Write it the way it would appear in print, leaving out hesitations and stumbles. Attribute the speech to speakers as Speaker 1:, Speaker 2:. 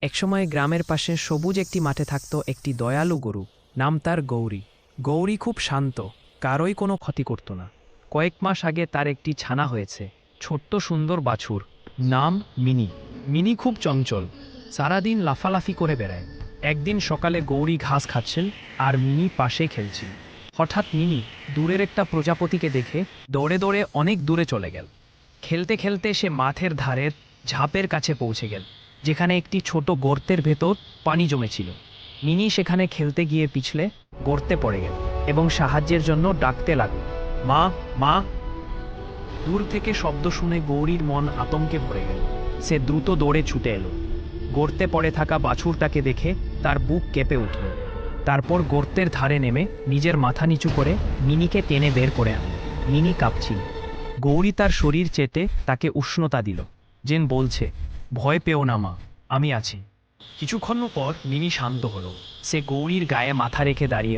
Speaker 1: একসময় গ্রামের পাশে সবুজ একটি মাঠে থাকত একটি দয়ালু গরু। নাম তার গৌরী। গৌরী খুব শান্ত, কারোই কোনো ক্ষতি করত না। কয়েক মাস আগে তার একটি ছানা হয়েছে, ছোট্ট সুন্দর বাছুর। নাম মিনি। মিনি খুব চঞ্চল, সারাদিন লাফালাফি করে বেড়ায়। একদিন সকালে গৌরী ঘাস খাচ্ছেন আর মিনি পাশে খেলছিল। হঠাৎ মিনি দূরের একটা প্রজাপতিকে দেখে দৌড়ে দৌড়ে অনেক দূরে চলে গেল। খেলতে খেলতে সে মাঠের ধারের ঝাপের কাছে পৌঁছে গেল, যেখানে একটি ছোট গর্তের ভেতর পানি জমেছিল। মিনি সেখানে খেলতে গিয়ে পিছলে গর্তে পড়ে গেল এবং সাহায্যের জন্য ডাকতে লাগল, মা, মা। দূর থেকে শব্দ শুনে গৌরীর মন আতঙ্কে ভরে গেল। সে দ্রুত দৌড়ে ছুটে এলো। গর্তে পড়ে থাকা বাছুরটাকে দেখে তার বুক কেঁপে উঠল। তারপর গর্তের ধারে নেমে নিজের মাথা নিচু করে মিনিকে টেনে বের করে আনল। মিনি কাঁপছিল। গৌরী তার শরীর চেটে তাকে উষ্ণতা দিল, যেন বলছে, ভয় পেও না মা, আমি আছি। কিছুক্ষণ পর মিনি শান্ত হলো। সে গৌরীর গায়ে মাথা রেখে দাঁড়িয়ে রইল।